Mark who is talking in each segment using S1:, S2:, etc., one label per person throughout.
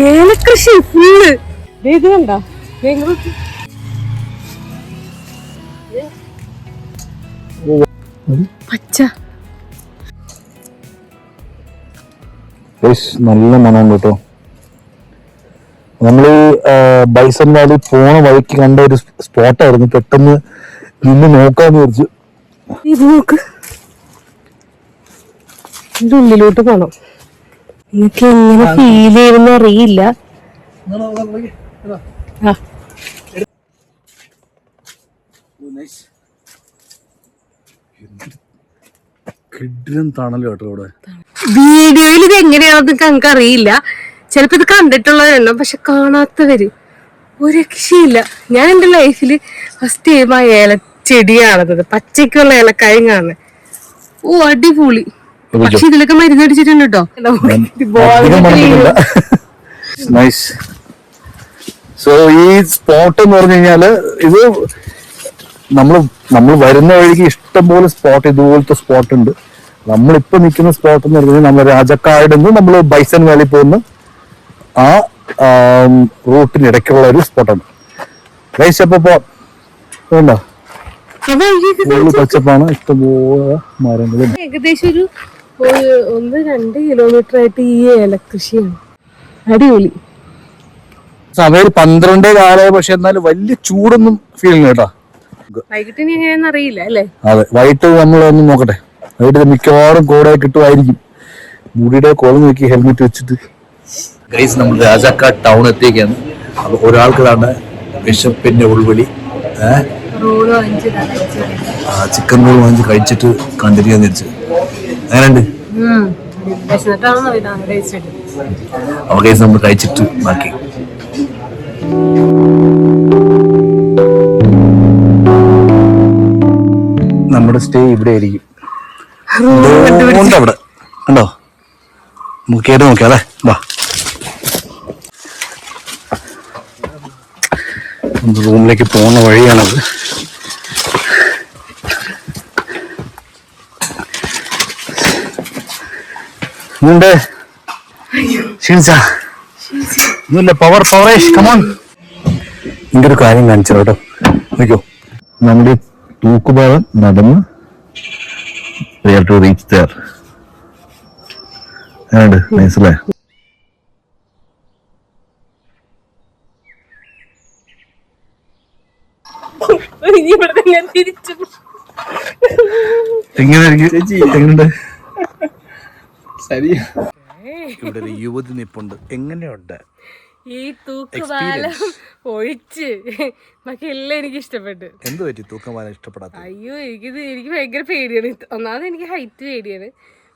S1: ഏലകൃഷി full ഇത് കണ്ട പച്ച
S2: നല്ല മണം കേട്ടോ. നമ്മള് ബൈസൺ വാലി പോണ വഴിക്ക് കണ്ട ഒരു സ്പോട്ടായിരുന്നു. പെട്ടെന്ന് നിന്ന് നോക്കാന്ന് വിചാരിച്ചു.
S1: ഇത് നോക്ക്, ഇത് ഉള്ളിലോട്ട് പോണം. എനിക്ക് എങ്ങനെ ഫീൽ ചെയ്യുന്ന അറിയില്ല. വീഡിയോയിൽ ഇത് എങ്ങനെയാണെന്ന് ഞങ്ങൾക്ക് അറിയില്ല. ചിലപ്പോ ഇത് കണ്ടിട്ടുള്ളവരുണ്ടോ, പക്ഷെ കാണാത്തവര് ഒരു രക്ഷയില്ല. ഞാൻ എന്റെ ലൈഫിൽ ഫസ്റ്റ് ടൈം ആ ഏലച്ചെടി കാണുന്നത്, പച്ചക്കുള്ള ഏലക്കായും കാണുന്നത്. ഓ അടിപൊളി. പക്ഷെ ഇതിലൊക്കെ മരുന്ന് അടിച്ചിട്ടുണ്ട് കേട്ടോ.
S2: സോ ഈ സ്പോട്ട് എന്ന് പറഞ്ഞു കഴിഞ്ഞാല് ഇത് നമ്മൾ വരുന്ന വഴിക്ക് ഇഷ്ടംപോലെ സ്പോട്ട്, ഇതുപോലത്തെ സ്പോട്ട് ഉണ്ട്. നമ്മളിപ്പോ നിൽക്കുന്ന സ്പോട്ട് എന്ന് പറഞ്ഞാൽ നമ്മൾ രാജക്കാട് നിന്ന് നമ്മൾ ബൈസൺ വാലി പോകുന്ന ആ റൂട്ടിനിടയ്ക്കുള്ള ഒരു സ്പോട്ടാണ്. ഗൈസ് അപ്പൊ വേണ്ട പച്ചപ്പാണ്, ഇഷ്ടംപോലെ മരങ്ങളും.
S1: ഏകദേശം ഒരു 1-2 കിലോമീറ്റർ ആയിട്ട് ഈ ഏലകൃഷിയാണ്. അടിപൊളി.
S2: സമയം 12 കാലമായി, പക്ഷെ എന്നാലും വലിയ ചൂടൊന്നും ഫീൽ ചെയ്യുന്നു കേട്ടോ.
S1: വൈകിട്ട് ഇനി എങ്ങനെയാന്ന് അറിയില്ല അല്ലേ?
S2: അതെ, വൈകിട്ട് നമ്മൾ ഒന്ന് നോക്കട്ടെ. വൈകിട്ട് മിക്കവാറും കോടെ കിട്ടുമായിരിക്കും. മുടിയുടെ കോളം നോക്കി ഹെൽമെറ്റ് വെച്ചിട്ട്. ഗൈസ്, നമ്മൾ രാജാക്കാട് ടൗൺ എത്തിയേക്കാണ്. അപ്പൊ ഒരാൾക്ക് തന്നെ വിശപ്പിന്റെ ഉൾവിളി. ചിക്കൻ റോൾ വാങ്ങിച്ച് കഴിച്ചിട്ട് കണ്ടിന്യൂ തിരിച്ച്. അങ്ങനെയുണ്ട്. അപ്പൊ ഗൈസ് നമ്മൾ കഴിച്ചിട്ട് ബാക്കി. നമ്മുടെ സ്റ്റേ ഇവിടെ ആയിരിക്കും. അവിടെ കണ്ടോ, നമുക്ക് കയറി നോക്കിയാ അല്ലേ. വാ, റൂമിലേക്ക് പോകുന്ന വഴിയാണത്. ക്ഷീണിച്ച പവറേഷ് കമോൺ. ഇതിന്റെ ഒരു കാര്യം കാണിച്ചു കേട്ടോ. നോക്കോ, നമ്മുടെ തൂക്കുപാലം നടന്ന് റീച്ച് ദർ. മനസ്സിലായ എങ്ങനെയുണ്ട്? ഇവിടെ ഒരു യുവതി നിപ്പുണ്ട്. എങ്ങനെയുണ്ട്
S1: ഈ തൂക്കുപാലം ഒഴിച്ച് ബാക്കി എല്ലാം എനിക്ക് ഇഷ്ടപ്പെട്ടു.
S2: എന്ത് പറ്റി തൂക്കുപാലം ഇഷ്ടപ്പെടാത്ത?
S1: അയ്യോ, എനിക്ക് ഭയങ്കര പേടിയാണ്. ഒന്നാമത് എനിക്ക് ഹൈറ്റ് പേടിയാണ്.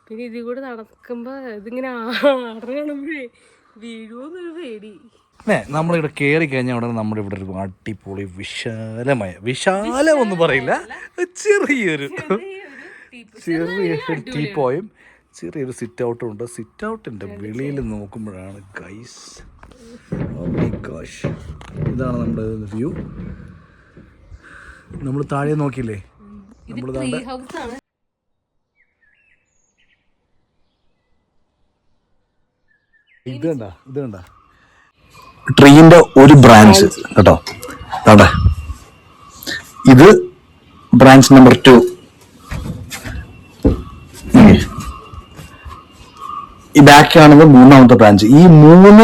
S1: പിന്നെ ഇതിൽ കൂടെ നടക്കുമ്പോ ഇതിങ്ങനെ കാണുമ്പോഴേ വീഴുവോന്നൊരു പേടി.
S2: നമ്മളിവിടെ കയറി കഴിഞ്ഞാൽ ഉടനെ നമ്മുടെ ഇവിടെ ഒരു അടിപൊളി വിശാലം ഒന്നും പറയില്ല, ചെറിയൊരു ടീപ്പോയും ചെറിയൊരു സിറ്റ് ഔട്ടും ഉണ്ട്. സിറ്റ് ഔട്ടിന്റെ വെളിയിൽ നോക്കുമ്പോഴാണ് ഗൈസ്, ഇതാണ് നമ്മുടെ വ്യൂ. നമ്മൾ താഴെ നോക്കിയില്ലേ, നമ്മൾ ഇത് കണ്ട ട്രീന്റെ ഒരു ബ്രാഞ്ച് കേട്ടോ. അവിടെ ഇത് ബ്രാഞ്ച് നമ്പർ 2. ഈ ബാക്കിയാണെങ്കിൽ 3ാമത്തെ ബ്രാഞ്ച്. ഈ 3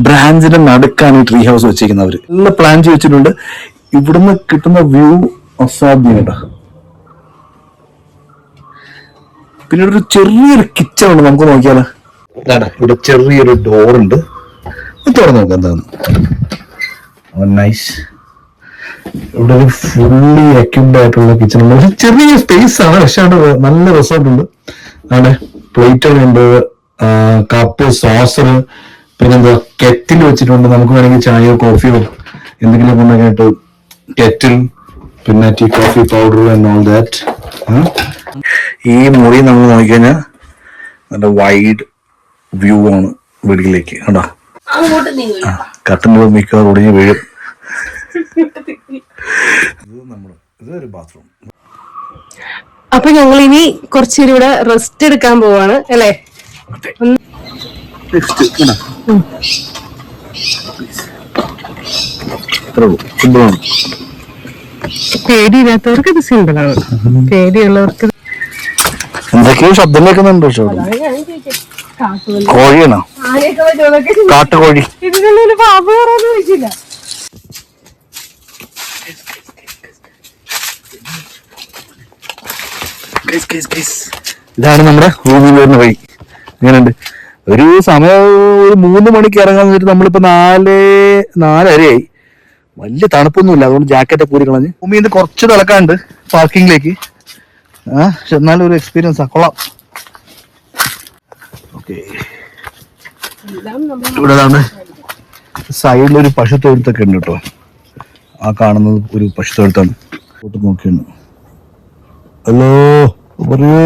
S2: ബ്രാഞ്ചിന്റെ നടുക്കാണ് ഈ ട്രീ ഹൗസ് വെച്ചിരിക്കുന്നവര്. എല്ലാം പ്ലാൻ ചെയ്ത് വെച്ചിട്ടുണ്ട്. ഇവിടുന്ന് കിട്ടുന്ന വ്യൂ അസാധ്യം കേട്ടോ. പിന്നെ ഒരു ചെറിയൊരു കിച്ചൺ ഉണ്ട്, നമുക്ക് നോക്കിയാലോ. ഇവിടെ ചെറിയൊരു ഡോറുണ്ട്, തുറന്നു നോക്കാം എന്താന്ന്. നൈസ്. ഇവിടെ ഒരു ഫുള്ളി എക്യുപ്ഡ് ആയിട്ടുള്ള കിച്ചൺ ഉണ്ട്. പക്ഷെ ചെറിയ സ്പേസ് ആണ്, പക്ഷെ നല്ല റിസോർട്ട് ഉണ്ട്. അവിടെ പ്ലേറ്റുകളുണ്ട്, കപ്പ്, സോസർ, പിന്നെന്താ കെറ്റിൽ വെച്ചിട്ടുണ്ട്. നമുക്ക് വേണമെങ്കിൽ ചായയോ കോഫിയോ എന്തെങ്കിലും കൊണ്ടൊക്കെയായിട്ട് കെറ്റിൽ, പിന്നെ tea coffee powder and all that. ഈ മുറി നമ്മൾ നോക്കിക്കഴിഞ്ഞാൽ നല്ല വൈഡ് വ്യൂ ആണ് വെളിയിലേക്ക്. കണ്ടോ, കട്ടൻ്റെ മിക്കവാറും ഒടിഞ്ഞ് വീഴും. ഇതൊരു ബാത്റൂം.
S1: അപ്പൊ ഞങ്ങൾ ഇനി കുറച്ചേരം ഇവിടെ റെസ്റ്റ് എടുക്കാൻ പോവാണ് അല്ലേ.
S2: നെക്സ്റ്റ് സിമ്പിളാണ്.
S1: പേടിയില്ലാത്തവർക്ക് ഇത് സിമ്പിളാണ്, പേടിയുള്ളവർക്ക്
S2: എന്തൊക്കെയോ ശബ്ദം കേൾക്കുന്നുണ്ട്. പക്ഷെ കോഴിയാണോ? കാട്ടുകോഴി.
S1: ഇതിനുള്ള പാമ്പ് കയറാന്ന് ചോദിച്ചില്ല.
S2: ഇതാണ് നമ്മുടെ റൂമിൽ വരുന്ന വഴി. ഇങ്ങനെയുണ്ട്. ഒരു സമയം ഒരു 3 മണിക്ക് ഇറങ്ങാൻ വെച്ചിട്ട് നമ്മളിപ്പോ 4:30ആയി. വലിയ തണുപ്പൊന്നുമില്ല, അതുകൊണ്ട് ജാക്കറ്റ് പൂരി കളഞ്ഞ് ഭൂമിയിൽ നിന്ന് കുറച്ച് നടക്കാണ്ട് പാർക്കിങ്ങിലേക്ക്. പക്ഷെ എന്നാലും ഒരു എക്സ്പീരിയൻസ് കൊള്ളാം. ഓക്കെ, ഇവിടെ സൈഡിലൊരു പശു തൊഴുത്തൊക്കെ ഉണ്ട് കേട്ടോ. ആ കാണുന്നത് ഒരു പശു തൊഴുത്താണ്. നോക്കിയാണ്. ഹലോ പറയൂ.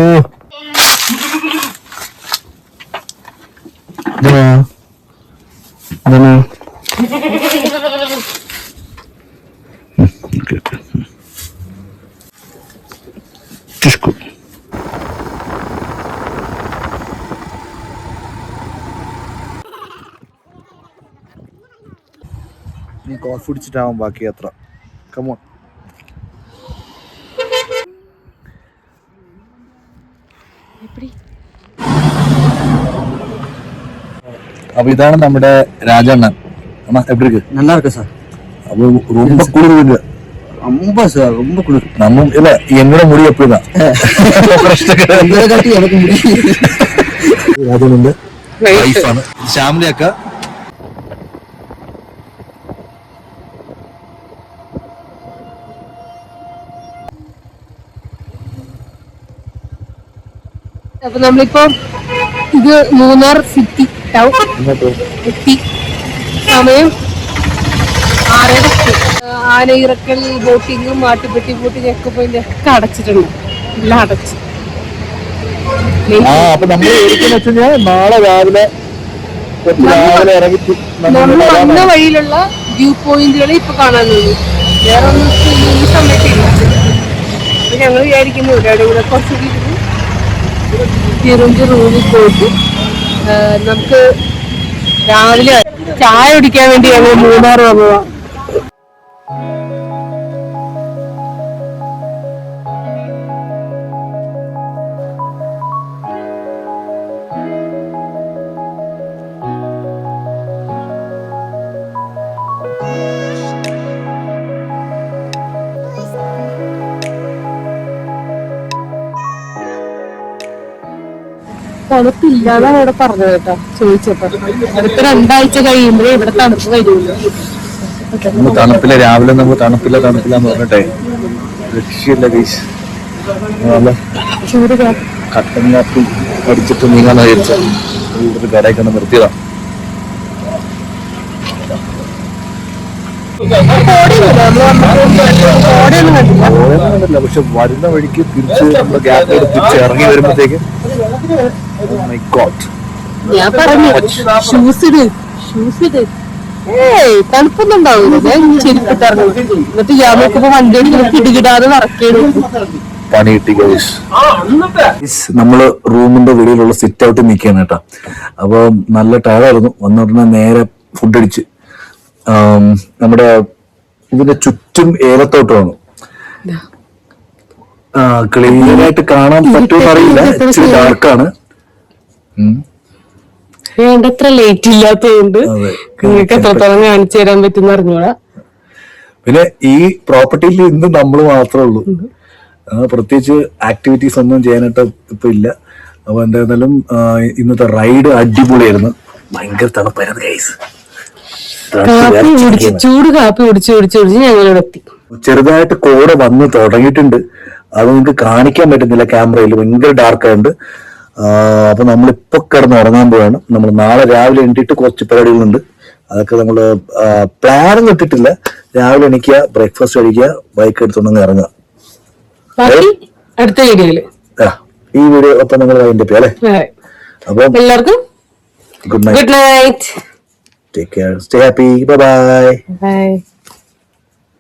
S2: നീ കോഫി കുടിച്ചിട്ടാവും ബാക്കി യാത്ര. കമോൺ. அப்ப இதான நம்மட ராஜண்ணன். அம்மா எப்படி இருக்கு? நல்லா இருக்கு சார். அப்ப ரொம்ப குளிர் இருக்கு. ரொம்ப சார், ரொம்ப குளிர். நம்ம இல்ல, என்னோட முடி அப்படிதான். எனக்கு முடி ராஜண்ணന്റെ വൈഫാണ് ശ്യാമിലി അക്ക.
S1: അപ്പൊ നമ്മളിപ്പോ ഇത് മൂന്നാർ സിറ്റി ടൗൺ എത്തി. സമയം 6:30. Anayirangal, ബോട്ടിങ്ങും Mattupetty boating, echo point ഒക്കെ അടച്ചിട്ടുണ്ട്. എല്ലാം അടച്ചു.
S2: അപ്പൊ നമ്മൾ നാളെ രാവിലെ ഇറങ്ങി
S1: നമ്മൾ വന്ന വഴിയിലുള്ള വ്യൂ പോയിന്റുകൾ ഇപ്പൊ കാണാനുള്ളൂ. വേറെ ഒന്നും ഈ സമയത്തില്ല. അപ്പൊ ഞങ്ങൾ വിചാരിക്കുന്നു ഇവിടെ കുറച്ചുകൂടി തിരുവഞ്ചൂർ റൂമിൽ പോയിട്ട് നമുക്ക് രാവിലെ ചായ കുടിക്കാൻ വേണ്ടി ഞങ്ങൾ മൂന്നാർ വന്നതാ. തണുപ്പില്ലാന്നാണ് ഇവിടെ പറഞ്ഞത് കേട്ടോ, ചോദിച്ചപ്പോ. അടുത്ത 2 ആഴ്ച കഴിയുമ്പോഴേ ഇവിടെ തണുപ്പ് വരുള്ളൂ.
S2: തണുപ്പില്ല, രാവിലെ നമ്മൾ തണുപ്പില്ല എന്ന് പറഞ്ഞിട്ടേ രക്ഷയില്ല ഗൈസ്.
S1: ചൂട്
S2: കട്ടൻ കാപ്പി അടിച്ചിട്ട് നീങ്ങാന്ന് വിചാരിച്ച ഒരു കടയൊക്കെ ഒന്ന് നിർത്തിയതാ. ഓടയൊന്നും പക്ഷെ വരുന്ന വഴിക്ക് തിരിച്ച് നമ്മുടെ ഗ്യാപ്പിലോട് തിരിച്ച് ഇറങ്ങി വരുമ്പോഴത്തേക്ക്
S1: ഞാൻ പറഞ്ഞു ഷൂസ് ഇട്. തണുപ്പൊന്നും ഉണ്ടാവില്ല. ഞാൻ ചെരുപ്പിട്ട് ഇറങ്ങും. എന്നിട്ട് ഞാൻ നോക്കുമ്പോ വണ്ടി കിടുകിടാതെ നടക്കേണ്ടി
S2: പണി കിട്ടി. നമ്മള് റൂമിന്റെ വെളിയിലുള്ള സിറ്റ് ഔട്ട് നിൽക്കുകയാണ് കേട്ടോ. അപ്പൊ നല്ല ടയർഡായിരുന്നു. വന്ന ഉടനെ നേരെ ഫുഡ് അടിച്ച് നമ്മുടെ ഇതിന്റെ ചുറ്റും ഏലത്തോട്ടമാണ്. ക്ലിയർ ആയിട്ട് കാണാൻ പറ്റുമെന്ന് അറിയില്ല, ഇച്ചിരി ഡാർക്കാണ്.
S1: വേണ്ടത്ര ലേറ്റ് ഇല്ലാത്തതുകൊണ്ട് നിങ്ങൾക്ക് എത്രത്തോളം കാണിച്ചു തരാൻ പറ്റുന്ന അറിഞ്ഞൂടാ.
S2: പിന്നെ ഈ പ്രോപ്പർട്ടിയിൽ ഇന്ന് നമ്മൾ മാത്രമേ ഉള്ളൂ. പ്രത്യേകിച്ച് ആക്ടിവിറ്റീസ് ഒന്നും ചെയ്യാനായിട്ട് ഇപ്പൊ ഇല്ല. അപ്പൊ എന്തായാലും ഇന്നത്തെ റൈഡ് അടിപൊളിയായിരുന്നു. ഭയങ്കര തണുപ്പായിരുന്നു ഗൈസ്.
S1: ചൂട് കാപ്പി കുടിച്ച് ഞങ്ങളിവിടെ എത്തി.
S2: ചെറുതായിട്ട് കോട വന്ന് തുടങ്ങിയിട്ടുണ്ട്. അത് നിങ്ങൾക്ക് കാണിക്കാൻ പറ്റുന്നില്ല ക്യാമറയിൽ, ഭയങ്കര ഡാർക്കായുണ്ട്. അപ്പൊ നമ്മളിപ്പോ കിടന്ന് ഉറങ്ങാൻ പോവാണ്. നമ്മൾ നാളെ രാവിലെ എണീറ്റിട്ട് കുറച്ച് പരിപാടികളുണ്ട്. അതൊക്കെ നമ്മള് പ്ലാനൊന്നും ഇട്ടിട്ടില്ല. രാവിലെ എണീക്കുക, ബ്രേക്ക്ഫാസ്റ്റ് കഴിക്കുക, ബൈക്ക് എടുത്തുണ്ടെങ്കിൽ ഇറങ്ങുക.
S1: അടുത്ത വീഡിയോയില്
S2: ഈ വീഡിയോ അപ്പൊ നിങ്ങൾ അതിന്റെ അല്ലേ. അപ്പൊ
S1: എല്ലാവർക്കും good night.
S2: Take care, stay happy, bye bye.